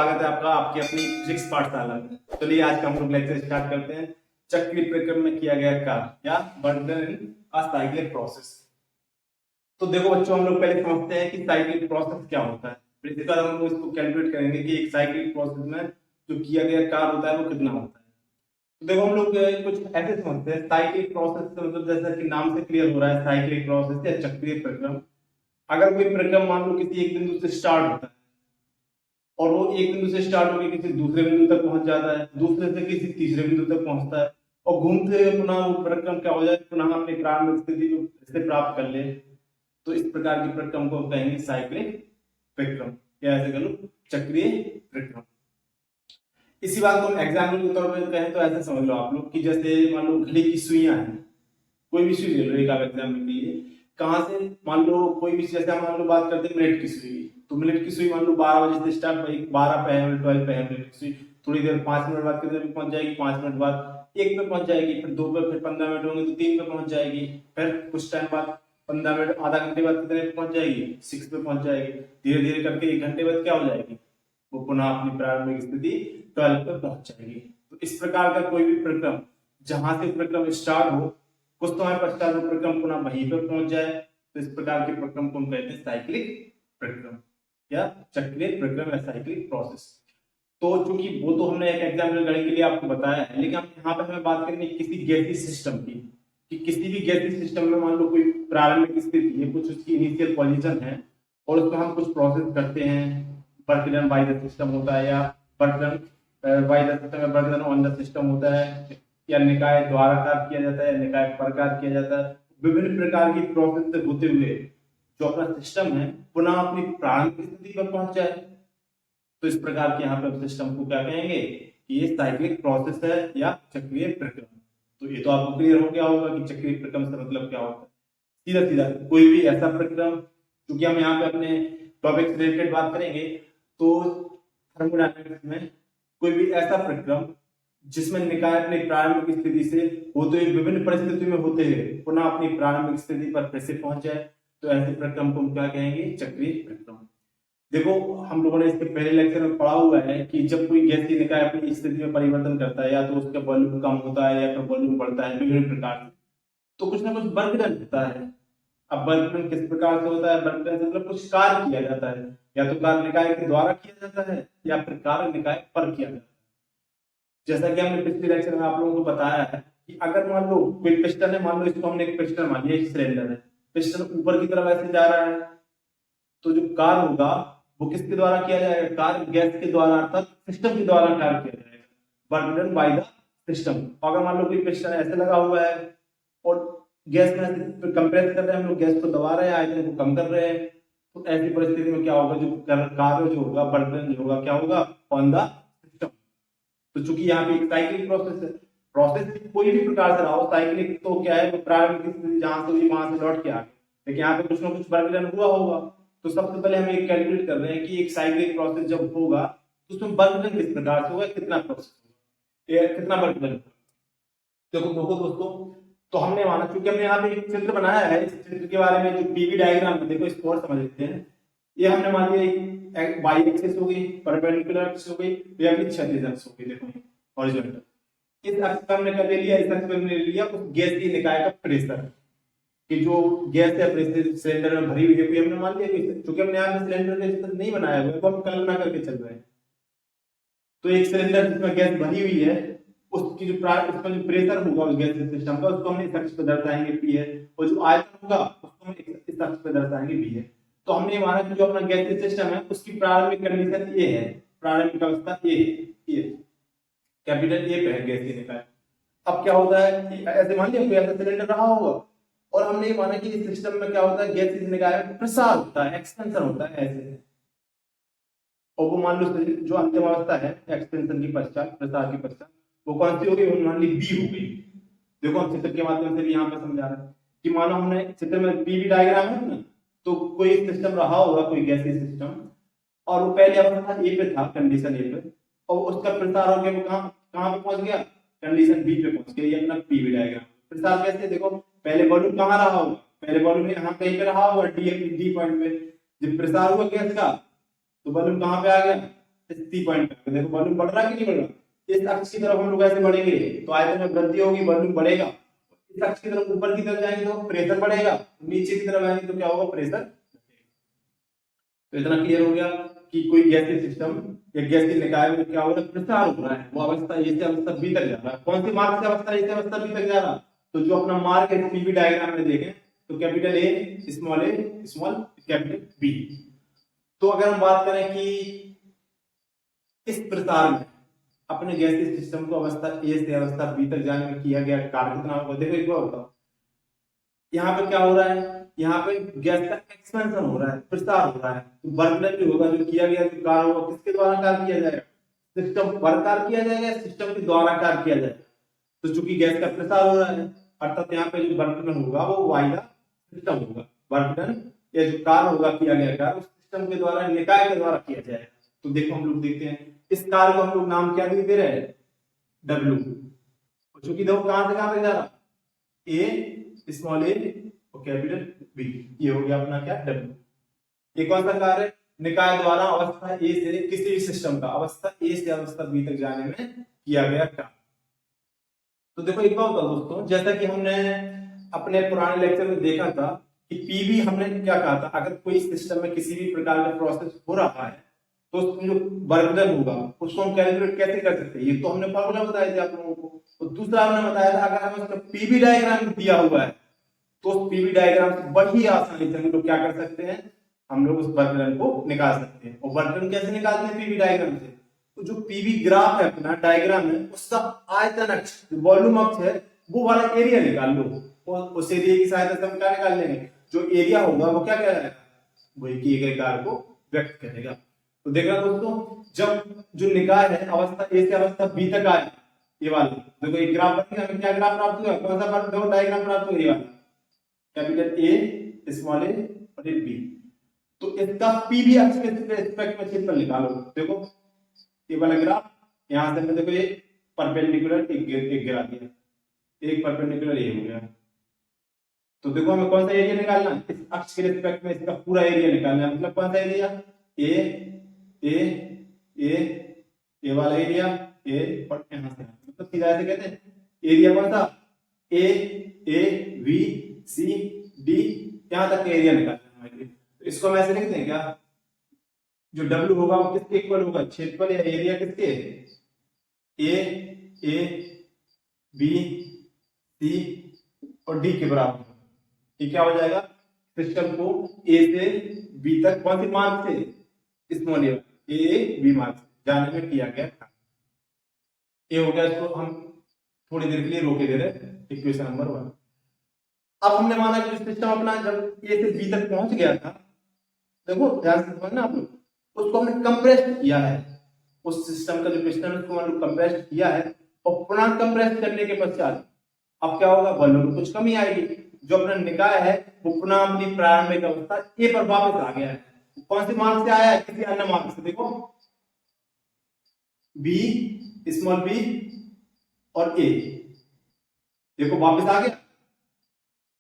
स्वागत है आपका आपकी अपनी फिजिक्स पाठशाला में। चलिए आज का हम लोग लेक्चर स्टार्ट करते हैं। चक्रीय प्रक्रम में किया गया कार्य या burden in a cyclic process. तो देखो बच्चों, हम लोग पहले समझते हैं कि साइक्लिक प्रोसेस क्या होता है, फिर इसके बाद हम लोग इसको कैलकुलेट करेंगे कि एक साइक्लिक प्रोसेस में जो किया गया कार्य होता है वो कितना होता है। तो देखो हम लोग कुछ ऐसे समझते हैं साइक्लिक प्रोसेस से मतलब जैसा कि नाम से क्लियर हो रहा है साइक्लिक प्रोसेस या चक्रीय प्रक्रम। अगर कोई प्रक्रम मान लो किसी एक बिंदु से स्टार्ट होता है और वो एक बिंदु से स्टार्ट होकर किसी दूसरे बिंदु तक पहुंच जाता है, दूसरे से किसी तीसरे बिंदु तक पहुंचता है और घूमते हुए पुनः वो प्रक्रम क्या हो जाए, पुनः अपनी प्रारंभिक स्थिति को से प्राप्त कर ले, तो इस प्रकार की प्रक्रम को कहेंगे साइक्लिक प्रक्रम या ऐसे कह लो चक्रीय प्रक्रम। इसी बात को एग्जाम्पल के तौर पर कहें तो ऐसे समझ लो आप लोग कि जैसे मान लो घड़ी की सुइयां हैं, कोई भी सुई ले लो एक आप एग्जाम्पल के लिए। कहां से मान लो कोई भी, जैसे मान लो बात करते हैं मिनट की सुई, तो मिनट की सुई मान लो 12 बजे से स्टार्ट, 12 पे है 12 पे है मिनट की सुई, थोड़ी देर 5 मिनट बाद कितने पे पहुंच जाएगी, 5 मिनट बाद 1 पे पहुंच जाएगी, फिर 2 पे, फिर 15 मिनट होंगे तो 3 पे पहुंच जाएगी, फिर कुछ टाइम बाद 15 मिनट आधा घंटे बाद कितने पे पहुंच जाएगी, 6 पे पहुंच जाएगी। धीरे धीरे करके 1 घंटे बाद क्या हो जाएगी, वो पुनः अपनी प्रारंभिक स्थिति 12 पे पहुंच जाएगी। तो इस प्रकार का कोई भी प्रक्रम जहां से प्रक्रम स्टार्ट हो, कुछ समय पश्चात वो प्रक्रम पुनः वहीं पर पहुंच जाए, तो इस प्रकार के प्रक्रम को हम कहते हैं साइक्लिक प्रक्रम या चक्रीय प्रक्रम या साइक्लिक प्रोसेस। तो चूंकि वो तो हमने एक एग्जाम्पल गणित के लिए आपको बताया है, लेकिन हम यहाँ पे हमें बात करनी है किसी गैसीय सिस्टम की, कि किसी भी गैसीय सिस्टम में मान लो कोई प्रारंभिक स्थिति है, कुछ उसकी इनिशियल पोजीशन है और उसमें हम कुछ प्रोसेस करते हैं, work done by the system होता है या work done by the system या work done on the system होता है, या निकाय द्वाराकार किया जाता है, निकाय प्रकार किया जाता है। विभिन्न प्रकार की प्रोसेस से होते हुए जो अपना सिस्टम है पुनः अपनी प्रारंभिक स्थिति पर पहुंच जाए, तो इस प्रकार के यहाँ पे सिस्टम को क्या कहेंगे कि ये साइक्लिक प्रोसेस है या चक्रीय प्रक्रम। तो ये तो आपको क्लियर हो गया होगा कि चक्रीय प्रक्रम से मतलब क्या होता है। सीधा सीधा कोई भी ऐसा प्रक्रम, क्योंकि हम यहाँ पे अपने टॉपिक से रिलेटेड बात करेंगे, तो थर्मोडायनामिक्स में कोई भी ऐसा प्रक्रम जिसमें निकाय अपनी प्रारंभिक स्थिति से होते हुए विभिन्न परिस्थितियों में होते हुए पुनः अपनी प्रारंभिक स्थिति पर कैसे पहुंच जाए, तो ऐसे प्रक्रम को हम क्या कहेंगे, चक्रीय प्रक्रम। देखो हम लोगों ने इसके पहले लेक्चर में पढ़ा हुआ है कि जब कोई गैसीय निकाय अपनी स्थिति में परिवर्तन करता है, या तो उसका वॉल्यूम कम होता है या फिर वॉल्यूम बढ़ता है विभिन्न प्रकार से, तो कुछ ना कुछ वर्क डन होता है। अब वर्क डन किस प्रकार से होता है, वर्क डन से मतलब कुछ कार्य किया जाता है, या तो कार्य निकाय के द्वारा किया जाता है या फिर कार्य निकाय पर किया जाता है। जैसा कि हमने पिछले लेक्चर में आप लोगों को बताया है कि अगर मान लो कोई पिस्टन है, मान लो इसको हमने एक पिस्टन मान लिया, एक सिलेंडर है, पिस्टन ऊपर की तरफ ऐसे जा रहा है, तो जो कार्य होगा वो किसके द्वारा किया जाएगा, कार्य गैस के द्वारा अर्थात सिस्टम के द्वारा कार्य किया जाएगा, work done by the system. अगर मान लो कोई पिस्टन ऐसे लगा हुआ है और गैस में कंप्रेस कर रहे हैं, हम लोग गैस को दबा रहे हैं, आयतन को कम कर रहे हैं, तो ऐसी परिस्थिति में क्या होगा, जो कार्य जो होगा, वर्क डन जो होगा, क्या होगा, ऑन द सिस्टम। तो चूंकि यहाँ पे एक साइक्लिक प्रोसेस है, प्रोसेस कोई भी प्रकार से रहा हो, साइक्लिक तो क्या है, प्रारंभिक स्थिति जहां से हुई वहां से लौट के आ गए, लेकिन यहाँ पे कुछ ना कुछ वर्क डन हुआ होगा। तो सबसे पहले हम एक कैलकुलेट कर रहे हैं कि एक साइक्लिक प्रोसेस जब होगा तो उसमें वर्क डन किस प्रकार से होगा, कितना प्रोसेस होगा, कितना वर्क डन होगा। देखो देखो दोस्तों, तो हमने माना, क्योंकि हमने यहाँ पे एक चित्र बनाया है, इस चित्र के बारे में जो पीवी डायग्राम में देखो इसको और समझ लेते हैं। ये हमने मान लिया एक वाई एक्सिस हो गई, परपेंडिकुलर एक्सिस हो गई, या फिर क्षैतिज अक्ष हो गई, देखो हॉरिजॉन्टल। इस अक्ष पर हमने क्या ले लिया, इस अक्ष पर हमने ले लिया उस गैसीय निकाय का प्रेशर, कि जो गैस है अपने सिलेंडर में भरी हुई है, कोई हमने मान लिया कि क्योंकि हमने यहाँ पे सिलेंडर के चित्र नहीं बनाया हुआ है, वो हम कल्पना करके चल रहे हैं। तो एक सिलेंडर जिसमें गैस भरी हुई है, उसकी जो उसका जो प्रेशर होगा उस गैस सिस्टम का, उसको हम इस अक्ष पे दर्शाएंगे पी है, और जो आयतन होगा उसको हम इस अक्ष पे दर्शाएंगे बी है। तो हमने माना कि जो अपना गैसीय सिस्टम है उसकी प्रारंभिक कंडीशन ए है, प्रारंभिक अवस्था ए है, कैपिटल ए पे है गैसीय निकाय। अब क्या होता है, ऐसे मान लिया कोई ऐसा सिलेंडर रहा होगा और हमने ये माना कि इस सिस्टम में क्या होता है, गैसीय निकाय में प्रसार होता है, एक्सपेंशन होता है ऐसे, और वो मान लो जो अंतिम अवस्था है एक्सपेंशन की पश्चात, प्रसार की पश्चात, वो कौन सी हो गई, मान ली बी हो गई। देखो हम चित्र के माध्यम से यहाँ पे समझा रहे हैं कि मानो हमने चित्र में पीवी डायग्राम है ना, तो कोई सिस्टम रहा होगा, कोई गैसीय सिस्टम, और वो पहले अवस्था ए पे था, कंडीशन ए पे, और उसका प्रसार हो गया, वो कहाँ पे पहुंच गया, कंडीशन बी पे पहुंच गया। ये अपना पीवी डायग्राम। प्रसार कैसे, देखो पहले वॉल्यूम कहाँ रहा होगा, पहले वॉल्यूम यहाँ कहीं पे रहा होगा, डी पॉइंट पे। जब प्रसार हुआ गैस का तो वॉल्यूम कहाँ पे आ गया, सी पॉइंट पे, देखो वॉल्यूम बढ़ रहा है कि नहीं बढ़ रहा। इस अक्ष की तरफ हम लोग ऐसे बढ़ेंगे तो आयतन में वृद्धि होगी, वॉल्यूम बढ़ेगा। इस अक्ष की तरफ ऊपर की तरफ जाएंगे तो प्रेशर बढ़ेगा, नीचे की तरफ आएंगे तो क्या होगा, प्रेशर। तो इतना क्लियर हो गया कि कोई गैसीय सिस्टम या गैसीय निकाय में क्या हो रहा है, प्रसार हो रहा है, वो अवस्था ए से अवस्था बी तक जा रहा है। कौन सी मार्ग से अवस्था ए से अवस्था बी तक जा रहा है, तो जो अपना मार्ग है पीवी डायग्राम में देखें तो capital A small capital B. तो अगर हम बात करें कि इस प्रसार में अपने गैसीय सिस्टम को अवस्था ए से अवस्था बी तक जाने में किया गया कार्य कितना होगा, देखो एक बार बताओ। यहाँ पे क्या हो रहा है, यहाँ पे गैस का एक्सपेंशन हो रहा है, प्रसार हो रहा है। तो वर्क डन जो होगा, जो किया गया जो कार्य होगा, किसके द्वारा कार्य किया जाएगा, सिस्टम पर कार्य किया जाएगा, सिस्टम के द्वारा कार्य किया जाएगा। तो चूंकि गैस का प्रसार हो रहा है, अर्थात यहाँ पे जो वर्क डन होगा वो वाई द सिस्टम होगा। वर्क डन या जो कार्य होगा किया गया कार्य उस सिस्टम के द्वारा, निकाय के द्वारा किया जाएगा। तो देखो हम लोग देखते हैं इस कार्य को हम लोग नाम क्या दे रहे हैं, डब्ल्यू। चूंकि देखो कहां से कहां तक जा रहा, ए स्मॉल ए और कैपिटल बी, ये हो गया अपना क्या, डब्ल्यू। ये कौन सा कार्य, निकाय द्वारा अवस्था ए से, किसी भी सिस्टम का अवस्था ए से अवस्था बी तक जाने में किया गया कार्य। तो देखो एक बात बताओ दोस्तों, जैसा कि हमने अपने पुराने लेक्चर में देखा था कि पीवी हमने क्या कहा था, अगर कोई सिस्टम में किसी भी प्रकार का प्रोसेस हो रहा है तो उसमें जो वर्क डन होगा उसको हम कैलकुलेट कैसे कर सकते हैं, ये तो हमने फॉर्मूला बताए थे आप लोगों को। तो दूसरा हमने बताया था अगर हमें उसका पीवी डायग्राम दिया हुआ है तो उस पीवी डायग्राम से बड़ी आसानी से हम लोग क्या कर सकते हैं, हम लोग उस वर्क डन को निकाल सकते हैं। और वर्क डन कैसे निकालते हैं पीवी डायग्राम से, तो जो पीवी ग्राफ है अपना डायग्राम है उसका आयतन अक्ष वॉल्यूम अक्ष है वो वाला एरिया निकाल लो, और उस एरिया की सहायता से हम क्या निकाल लेंगे, जो एरिया होगा वो क्या कहलाएगा, वही किए गए कार्य को व्यक्त करेगा। तो देखना दोस्तों, जब जो निकाय है अवस्था ए से अवस्था बी तक आए, ये वाला देखो एक ग्राफ बनेगा, हमें क्या ग्राफ प्राप्त हुआ, कौन सा देखो डायग्राम प्राप्त हुआ, ये वाला कैपिटल ए स्मॉल ए और एक बी। तो इसका पीवी अक्ष के रिस्पेक्ट में क्षेत्रफल निकालो। देखो ये वाला ग्राफ, यहां से हमने देखो ये परपेंडिकुलर एक गिरा दिया, एक परपेंडिकुलर ये हो गया। तो देखो हमें कौन सा एरिया निकालना है, इस अक्ष के रिस्पेक्ट में इसका पूरा एरिया निकालना है। मतलब कौन सा एरिया, ए ए ए ए वाला एरिया, ए और यहां से मतलब सीधा ऐसे कहते हैं एरिया कौन सा, ए ए बी सी डी, यहां तक का एरिया निकालना है। तो इसको हम ऐसे लिखते हैं क्या, जो W होगा वो किसके इक्वल होगा, क्षेत्रफल या एरिया किसके, ए बी सी और डी के बराबर। ये क्या हो जाएगा, सिस्टम को ए से बी तक कौन सी मार्ग से, स्मॉल ए बी मार्ग से जाने में किया गया था। ये हो गया, इसको हम थोड़ी देर के लिए रोके दे रहे, इक्वेशन नंबर 1। अब हमने माना कि सिस्टम अपना जब ए से बी तक पहुंच गया था, देखो ध्यान से समझना आप लोग, उसको हमने कंप्रेस किया है, उस सिस्टम का जो पिस्टन है उसको हमने कंप्रेस किया है, और पुनः कंप्रेस करने के पश्चात अब क्या होगा, वॉल्यूम में कुछ कमी आएगी, जो अपना निकाय है वो पुनः अपनी प्रारंभिक अवस्था ए पर वापस आ गया है। कौन से मार्ग से आया है, किसी अन्य मार्ग से, देखो बी स्मॉल बी और ए, देखो वापस आ गया,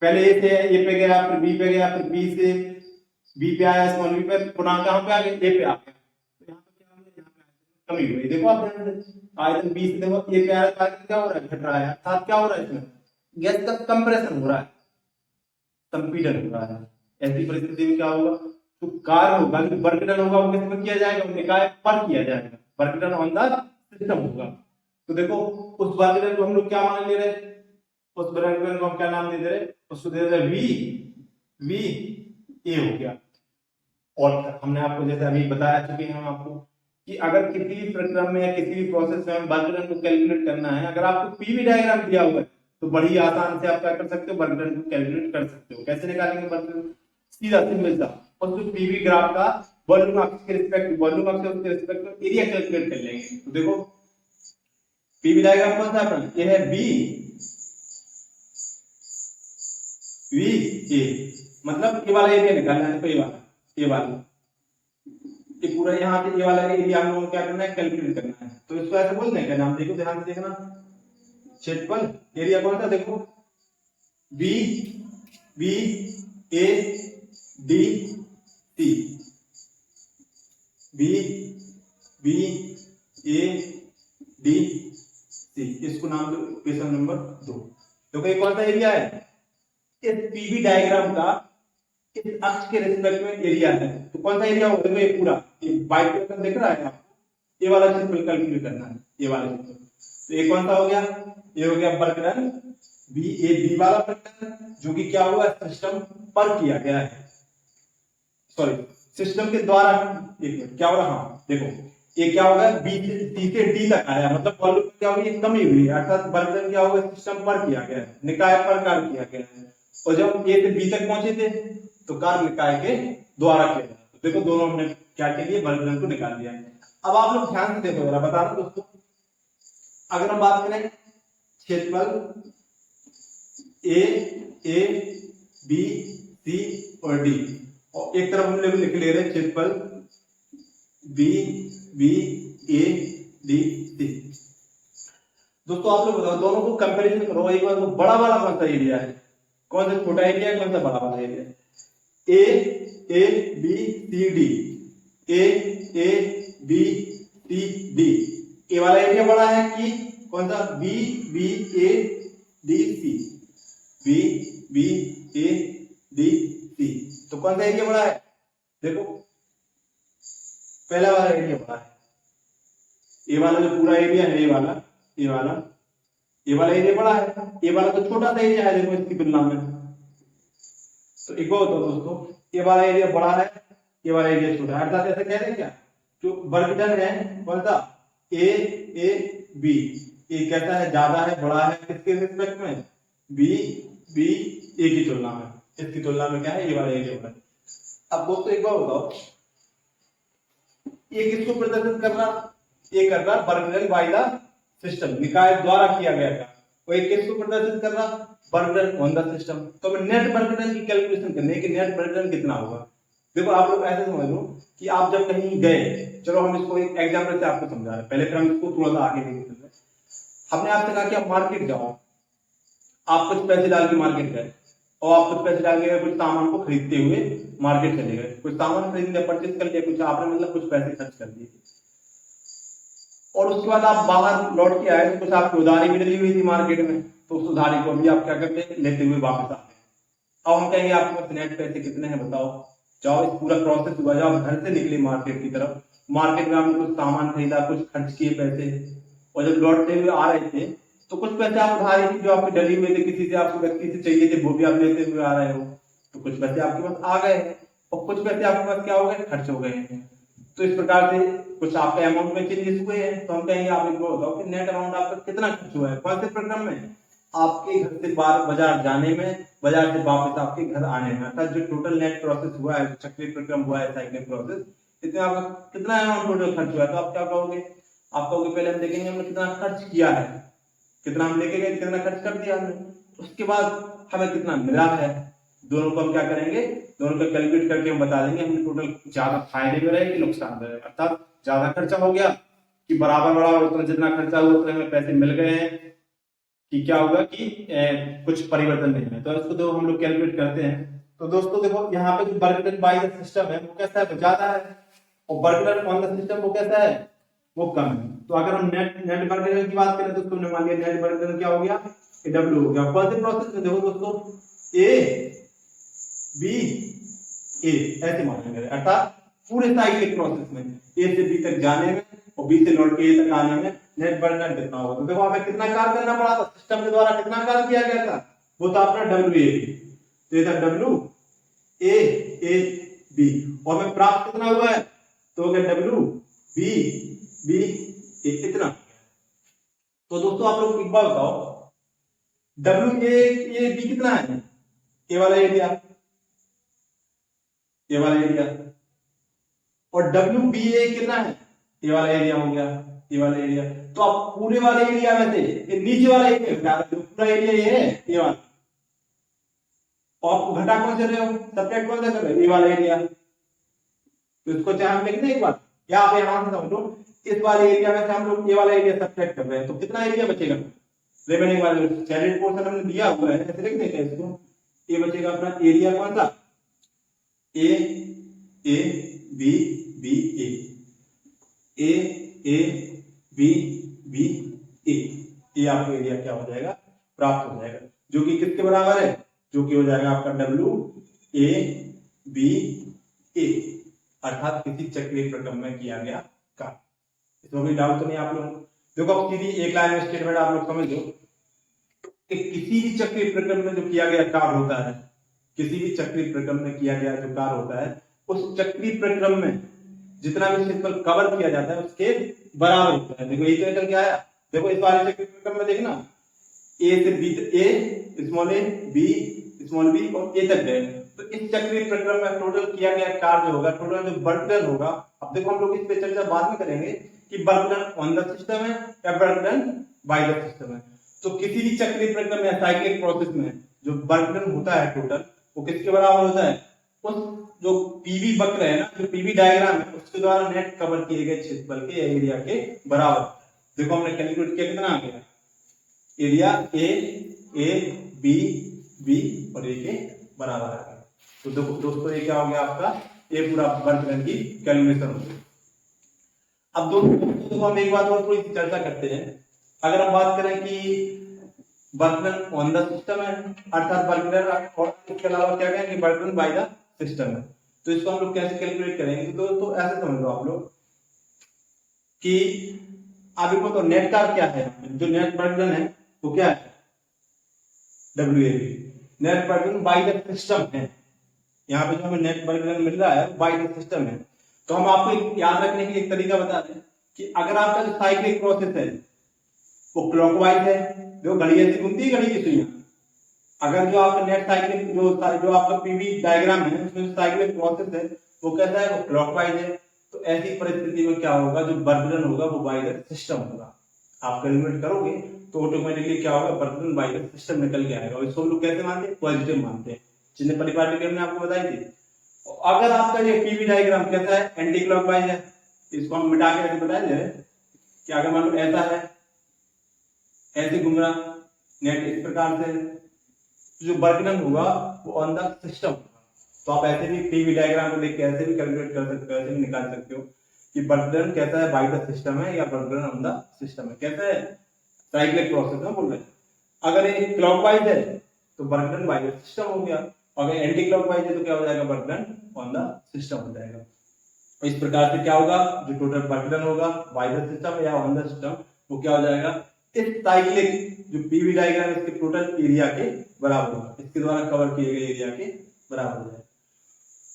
पहले ए से ए पे गया, फिर बी पे गया, फिर बी से बी पे आया, स्मॉल बी पे, पुनः कहां पे आ गया, ए पे आ गया। तो यहाँ पे क्या हो गया, यहाँ पे कमी हुई, देखो आप ध्यान से आयतन बी से देखो ए पे आया, तो क्या हो रहा है, घट रहा है, अर्थात क्या हो रहा है, इसमें गैस का कंप्रेशन हो रहा है, संपीड़न हो रहा है। ऐसी परिस्थिति में क्या होगा, तो कार्य होगा जो वर्क डन होगा वो किस पर किया जाएगा, निकाय पर किया जाएगा, work done on the system होगा। तो देखो उस वर्क डन को हम लोग क्या मान ले रहे, उस वर्क डन को हम क्या नाम दे रहे, उसको दे रहे वी ए हो गया। और हमने आपको जैसे अभी बताया चुके हैं हम आपको कि अगर किसी भी प्रक्रम में या किसी भी प्रोसेस में हम वर्क डन को कैलकुलेट करना है, अगर आपको पीवी डायग्राम दिया हुआ है तो बड़ी आसान से आप क्या कर सकते हो, वर्क डन को कैलकुलेट कर सकते हो। कैसे निकालेंगे वर्क डन, सीधा सिंपल सा, और जो पीवी ग्राफ का वॉल्यूम अक्ष के रिस्पेक्ट, वॉल्यूम अक्ष उसके रिस्पेक्ट में एरिया कैलकुलेट कर लेंगे। तो देखो पीवी डायग्राम कौन सा अपना, ये है बी ए, मतलब ये वाला एरिया निकालना है, तो ये वाला ये पूरा यहाँ से ये वाला एरिया हम लोगों को क्या करना है, कैलकुलेट करना है। तो इसको ऐसे बोलते हैं क्या नाम, देखो ध्यान से देखना, क्षेत्रफल एरिया कौन सा, देखो B A D C, B B A D C, इसको नाम दो इक्वेशन नंबर 2। तो ये कौन सा एरिया है? इस पीवी डायग्राम का इस अक्ष के रिस्पेक्ट में एरिया है। तो कौन सा एरिया होगा? ये पूरा ये वाइट कलर दिख रहा है आपको, ये वाला क्षेत्र कैलकुलेट करना है, ये वाला क्षेत्र। तो ये कौन सा हो गया? ये हो गया वर्कडन बी ए बी वाला वर्कडन, जो कि क्या हुआ? सिस्टम पर किया गया है, सॉरी सिस्टम के द्वारा। एक मिनट, क्या हो रहा? हाँ देखो, ये क्या होगा? बी से सी से डी तक आया, मतलब वॉल्यूम क्या होगी? कमी हुई है, अर्थात वर्कडन क्या होगा? सिस्टम पर किया गया है, निकाय पर कार्य किया गया है। और जब ए से बी तक पहुंचे थे तो कार्य निकाय के द्वारा किया गया। तो देखो दोनों हमने क्या के लिए वर्कडन को निकाल दिया है। अब आप लोग ध्यान से देखो जरा, बता रहा हूं दोस्तों, अगर हम बात करें क्षेत्रफल ए बी सी और डी, और एक तरफ हम लोग लिख ले रहे हैं क्षेत्रफल B B A D C. दोस्तों आप लोग बताओ, दोनों को कंपैरिजन करो एक बार। तो बड़ा वाला कौन सा एरिया है? कौन सा छोटा एरिया है? कौन सा बड़ा वाला एरिया है? A B C D, A B C D, A वाला एरिया बड़ा है कि कौन सा? B B A D C, B B A D C. तो कौन सा एरिया बड़ा है? देखो पहला वाला एरिया बड़ा है, ए वाला जो पूरा एरिया है, ये वाला एरिया बड़ा है, ये वाला तो छोटा सा एरिया है देखो इसकी तुलना में। तो एक बात दोस्तों, ये वाला एरिया बड़ा है, ये वाला एरिया छोटा है, अर्थात ऐसा कह रहे हैं क्या? जो वर्कडन है कौन सा? ए बी, ये कहता है ज्यादा है, बड़ा है किसके रिस्पेक्ट में? बी बी ए की तुलना में, इसकी तुलना में क्या है? ये वाला एरिया बड़ा है। अब दोस्तों एक बार बताओ, ये किसको प्रदर्शित कर रहा? ये कर रहा वर्कडन बाय द सिस्टम, निकाय द्वारा किया गया था। और ये किसको प्रदर्शित कर रहा? Work done on the system. तो हमें नेट वर्कडन की कैलकुलेशन करनी है कि नेट वर्कडन कितना होगा। देखो आप लोग ऐसे समझ लो कि आप जब कहीं गए, चलो हम इसको एक एग्जांपल से आपको समझा रहे हैं, पहले फिर हम इसको थोड़ा सा आगे लेके चल। हमने आपसे कहा कि आप मार्केट जाओ, आप कुछ पैसे डाल के मार्केट गए, और आप कुछ पैसे डाल के कुछ सामान को खरीदते हुए मार्केट चले गए, कुछ सामान खरीद लिया, परचेज कर लिया, कुछ आपने मतलब कुछ पैसे खर्च कर दिए, और उसके बाद आप बाहर लौट के आए तो कुछ आपकी उधारी भी डली हुई थी मार्केट में, तो उस उधारी को भी आप क्या करते हैं? लेते हुए वापस आते हैं। अब हम कहेंगे आपके पास नेट पैसे कितने हैं बताओ। जाओ, इस पूरा प्रोसेस हुआ, जब आप घर से निकले मार्केट की तरफ, मार्केट में आपने कुछ सामान खरीदा, कुछ खर्च किए पैसे, और जब लौटते हुए आ रहे थे तो कुछ पैसे आप उधारी थी जो आपके डली हुए थे, किसी से आपको व्यक्ति से चाहिए थे, वो भी आप लेते हुए आ रहे हो, तो कुछ पैसे आपके पास आ गए हैं, और कुछ पैसे आपके पास क्या हो गए? खर्च हो गए हैं। तो इस प्रकार से कुछ आपके अमाउंट में चेंजेस हुए हैं। तो हम कहेंगे आप इनको बताओ कि नेट अमाउंट आपका कितना खर्च हुआ है। कौन से प्रक्रम में? आपके घर से बाजार जाने में, बाजार से वापस आपके घर आने में, अर्थात जो टोटल नेट प्रोसेस हुआ है, चक्रीय प्रक्रम हुआ है, साइक्लिक प्रोसेस, इसमें आपका कितना अमाउंट टोटल खर्च हुआ है। तो आप क्या कहोगे? आप कहोगे पहले हम देखेंगे हमने कितना खर्च किया है, कितना हम लेके गए, कितना खर्च कर दिया हमने, उसके बाद हमें कितना मिला है। दोनों को हम क्या करेंगे? दोनों को कैलकुलेट करके हम बता देंगे हमने टोटल ज्यादा फायदे में रहे कि नुकसान में रहे। अर्थात ज्यादा खर्चा हो गया कि बराबर बराबर उतना जितना खर्चा हुआ उतने हमें पैसे मिल गए हैं, कि क्या होगा कि कुछ परिवर्तन नहीं है। तो इसको तो हम लोग कैलकुलेट करते हैं। तो दोस्तों देखो यहाँ पे जो वर्कडन बाय द सिस्टम है वो कैसा है? ज्यादा है, और वर्कडन ऑन द सिस्टम वो कैसा है? वो कम है। तो अगर हम नेट वर्कडन की बात करें तो तुमने मान लिया नेट वर्कडन क्या हो गया? डब्ल्यू हो गया। कौन से प्रोसेस में? देखो दोस्तों, ए बी ए ऐसे मानेंगे, अर्थात पूरे साइक्लिक प्रोसेस में ए से बी तक जाने में और बी से लौट के ए तक आने में नेट वर्कडन कितना होगा। तो देखो हमें कितना कार्य करना पड़ा था, सिस्टम के द्वारा कितना कार्य किया गया था? वो था अपना डब्ल्यू ए बी, तो ये था डब्ल्यू ए बी, और हमें प्राप्त कितना हुआ है? तो हो गया डब्ल्यू बी ए, इतना। तो दोस्तों आप लोग एक बार बताओ, डब्ल्यू ए बी कितना है? ए वाला एरिया, ये वाला एरिया, और डब्ल्यू बी ए कितना है? ये वाला एरिया हो गया, ये वाला एरिया। तो आप पूरे वाले एरिया में से ये नीचे वाला एरिया, पूरा एरिया ये है, ये वाला, और आपको घटा कौन से रहे हो? सब्ट्रैक्ट कौन से कर रहे हो? ये वाला एरिया। तो इसको चाहे हम लिख दें एक बार, या आप यहां से समझो, इस वाले एरिया में से हम लोग ये वाला एरिया सब्ट्रैक्ट कर रहे हैं, तो कितना एरिया बचेगा? रिमेनिंग वाले सैलिड पोर्शन हमने दिया हुआ है, ऐसे लिख देंगे इसको। ये बचेगा अपना एरिया कौन सा? A B A, A A B B A, ये आपको एरिया क्या हो जाएगा, प्राप्त हो जाएगा, जो कि किसके बराबर है, जो कि हो जाएगा आपका डब्ल्यू ए बी ए, अर्थात किसी चक्रीय प्रक्रम में किया गया कार्य। इसमें कोई डाउट तो नहीं आप लोगों को? देखो अब सीधी एक लाइन में स्टेटमेंट आप लोग समझ लो कि किसी भी चक्रीय प्रक्रम में जो किया गया कार्य होता है, किसी भी चक्रीय प्रक्रम में किया गया जो कार्य होता है, उस चक्रीय प्रक्रम में जितना भी क्षेत्रफल कवर किया जाता है उसके बराबर होता है। देखो ये तो निकल के आया, देखो इस वाले चक्रीय प्रक्रम में देखना ए से B, A small A B small B और ए तक गए, तो इस चक्रीय प्रक्रम में टोटल किया गया कार्य होगा, टोटल जो वर्क डन होगा। अब देखो हम लोग इस पे चर्चा बाद में करेंगे कि work done on the system है या work done by the system है। तो किसी भी चक्रीय प्रक्रम में साइक्लिक प्रोसेस में जो वर्क डन होता है टोटल, वो किसके बराबर होता है, उस जो पीवी वक्र है ना, जो पीवी डायग्राम है उसके द्वारा नेट कवर किए गए क्षेत्रफल के एरिया के बराबर। देखो हमने कैलकुलेट किया, कितना आ गया एरिया, ए बी बी और ए के बराबर आ गया। तो देखो दोस्तों ये क्या हो गया आपका, ये पूरा वर्क डन की कैलकुलेशन हो गई। अब दोस्तों हम एक बात और थोड़ी सी चर्चा करते हैं। अगर हम बात करें कि work done on the system है, अर्थात वर्क डन और इसके अलावा क्या कहें कि work done by the system है, तो इसको हम लोग कैसे कैलकुलेट करेंगे? तो ऐसे समझ लो आप लोग कि अभी को तो नेट कार्य क्या है, जो नेट वर्क डन है वो क्या है, WAB, net work done by the system है। यहाँ पे जो हमें नेट वर्क डन मिल रहा है बाय द सिस्टम है। तो हम आपको एक याद रखने के लिए एक तरीका बता दें कि अगर आपका जो साइक्लिक प्रोसेस है वो क्लॉकवाइज है, जो घड़ी ऐसी घूमती है घड़ी की सुइयां, अगर जो आपका नेट साइक्लिक जो आपका पीवी डायग्राम है उसमें जो साइक्लिक प्रोसेस है वो कैसा है, वो क्लॉकवाइज है। तो ऐसी परिस्थिति में क्या होगा, जो वर्क डन होगा वो बाय द सिस्टम होगा। आप कैलकुलेट करोगे तो ऑटोमेटिकली क्या होगा, work done by the system निकल के आएगा। और इसको हम लोग कैसे मानते हैं, पॉजिटिव मानते हैं, जिन्हें परिपाटी हमने आपको बताई थी। अगर आपका ये पीवी डायग्राम कैसा है, एंटी क्लॉकवाइज है, इसको हम मिटा के ऐसे बताएंगे कि अगर मान लो ऐसा है, ऐसे घूम रहा नेट इस प्रकार से, जो वर्क डन होगा वो ऑन द सिस्टम होगा। तो आप ऐसे भी पीवी डायग्राम को देख के ऐसे भी कैलकुलेट कर सकते हो, ऐसे भी निकाल सकते हो कि वर्क डन कैसा है, बाय द सिस्टम है या work done on the system है, कैसा है, साइक्लिक प्रोसेस में बोल रहे हैं। अगर ये क्लॉकवाइज है तो work done by the system हो गया, अगर एंटी क्लॉकवाइज है तो क्या हो जाएगा, work done on the system हो जाएगा। इस प्रकार से क्या होगा, जो टोटल वर्क डन होगा बाय द सिस्टम या ऑन द सिस्टम वो क्या हो जाएगा, इस साइक्लिक जो पीवी डायग्राम इसके टोटल एरिया के बराबर होगा, इसके द्वारा कवर किए गए एरिया के बराबर हो जाएगा।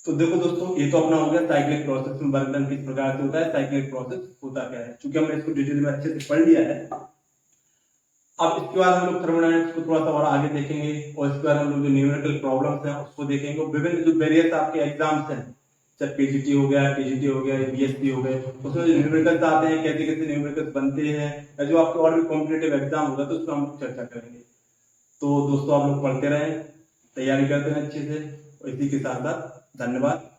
तो देखो दोस्तों ये तो अपना हो गया साइक्लिक प्रोसेस में वर्क डन किस प्रकार से होता है, साइक्लिक प्रोसेस होता क्या है, क्योंकि हमने इसको डिटेल में अच्छे से पढ़ लिया है। अब इसके बाद हम लोग थर्मोडायनामिक्स को थोड़ा सा और आगे देखेंगे, और इसके बाद हम लोग जो न्यूमेरिकल प्रॉब्लम्स हैं उसको देखेंगे। विभिन्न जो वेरियस आपके एग्जाम्स हैं, चाहे पीजीटी हो गया, टीजीटी हो गया, बीएससी हो गए, उसमें जो न्यूमेरिकल्स आते हैं, कैसे कैसे न्यूमेरिकल्स बनते हैं, या जो आपके और भी कॉम्पिटिटिव एग्जाम होगा तो उसको हम चर्चा करेंगे। तो दोस्तों आप लोग पढ़ते रहें, तैयारी करते हैं अच्छे से, और इसी के साथ साथ धन्यवाद।